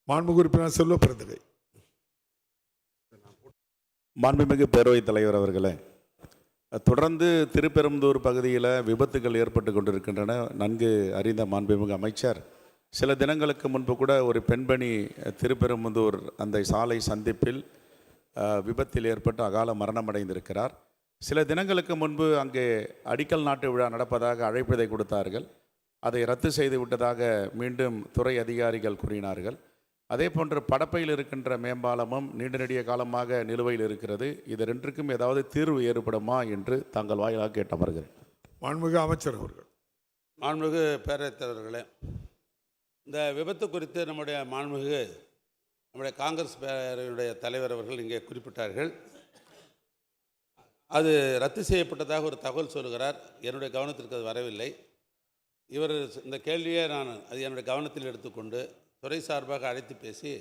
மாண்புமிகு உறுப்பினர் செல்வ பிறந்தகை. மாண்புமிகு பேரவைத் தலைவர் அவர்களே, தொடர்ந்து திருப்பெரும்புதூர் பகுதியில் விபத்துகள் ஏற்பட்டு கொண்டிருக்கின்றன. நன்கு அறிந்த மாண்புமிகு அமைச்சர் சில தினங்களுக்கு முன்பு கூட ஒரு பெண்மணி திருப்பெரும்புதூர் அந்த சாலை சந்திப்பில் விபத்தில் ஏற்பட்டு அகால மரணமடைந்திருக்கிறார். சில தினங்களுக்கு முன்பு அங்கே அடிக்கல் நாட்டு விழா நடப்பதாக அழைப்பிதழை கொடுத்தார்கள். அதை ரத்து செய்து விட்டதாக மீண்டும் துறை அதிகாரிகள் கூறினார்கள். அதே போன்று படப்பையில் இருக்கின்ற மேம்பாலமும் நீண்ட நெடிய காலமாக நிலுவையில் இருக்கிறது. இது ரெண்டுக்கும் ஏதாவது தீர்வு ஏற்படுமா என்று தாங்கள் வாயிலாக கேட்டு அமர்கிறேன். மாண்புமிகு அமைச்சர் அவர்கள். மாண்புமிகு பேரவைத் தலைவர்களே, இந்த விபத்து குறித்து நம்முடைய காங்கிரஸ் பேரவையுடைய தலைவர் அவர்கள் இங்கே குறிப்பிட்டார்கள். அது ரத்து செய்யப்பட்டதாக ஒரு தகவல் சொல்கிறார். என்னுடைய கவனத்திற்கு அது வரவில்லை. இவர் இந்த கேள்வியை அது என்னுடைய கவனத்தில் எடுத்துக்கொண்டு துறை சார்பாக அழைத்து பேசி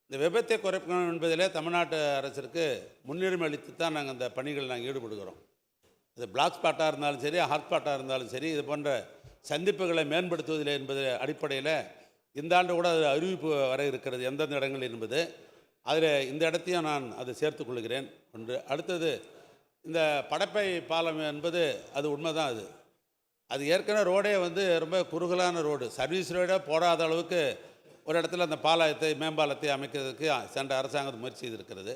இந்த விபத்தை குறைக்கணும் என்பதிலே தமிழ்நாட்டு அரசிற்கு முன்னுரிமை அளித்து தான் நாங்கள் அந்த பணிகள் ஈடுபடுகிறோம். இது பிளாக் ஸ்பாட்டாக இருந்தாலும் சரி, ஹாட் ஸ்பாட்டாக இருந்தாலும் சரி, இது போன்ற சந்திப்புகளை மேம்படுத்துவதில் என்பது அடிப்படையில் இந்த ஆண்டு கூட அது அறிவிப்பு வர இருக்கிறது, எந்தெந்த இடங்கள் என்பது. அதில் இந்த இடத்தையும் நான் அதை சேர்த்துக்கொள்கிறேன். ஒன்று. அடுத்தது, இந்த படப்பை பாலம் என்பது அது உண்மைதான். அது ஏற்கனவே ரோடே ரொம்ப குறுகலான ரோடு, சர்வீஸ் ரோடே போடாத அளவுக்கு ஒரு இடத்துல அந்த மேம்பாலத்தை அமைக்கிறதுக்கு சென்ற அரசாங்கம் முயற்சி செய்திருக்கிறது.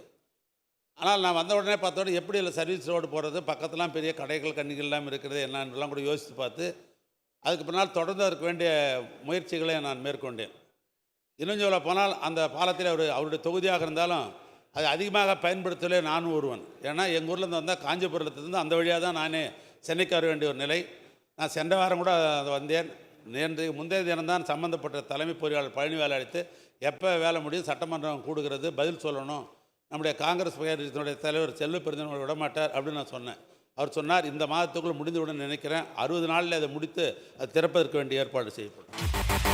ஆனால் நான் வந்த உடனே பார்த்தோட எப்படி இல்லை சர்வீஸ் ரோடு போடுறது, பக்கத்துலாம் பெரிய கடைகள் கண்ணிகள்லாம் இருக்கிறது என்னென்னலாம் கூட யோசித்து பார்த்து அதுக்கு பின்னால் தொடர்ந்து அதற்கு வேண்டிய முயற்சிகளை நான் மேற்கொண்டேன். இன்னும் சொல்ல போனால் அந்த பாலத்தில் அவருடைய தொகுதியாக இருந்தாலும் அது அதிகமாக பயன்படுத்தலே நானும் ஒருவன். ஏன்னா எங்கள் ஊர்லேருந்து வந்தால் காஞ்சிபுரத்துலேருந்து அந்த வழியாக தான் நானே சென்னைக்கு வர வேண்டிய ஒரு நிலை. நான் சென்ற வாரம் கூட வந்தேன். முந்தைய தினம்தான் சம்பந்தப்பட்ட தலைமை பொறியாளர் பழனிவேலை அழைத்து எப்போ வேலை முடியும், சட்டமன்றம் கூடுகிறது, பதில் சொல்லணும், நம்முடைய காங்கிரஸ் பேரவையினுடைய தலைவர் செல்வ பெருந்தகை விடமாட்டார் அப்படின்னு நான் சொன்னேன். அவர் சொன்னார், இந்த மாதத்துக்குள்ளே முடிந்துவிட நினைக்கிறேன், 60 நாளில் அதை முடித்து அது திறப்பதற்கு வேண்டிய ஏற்பாடு செய்யப்படும்.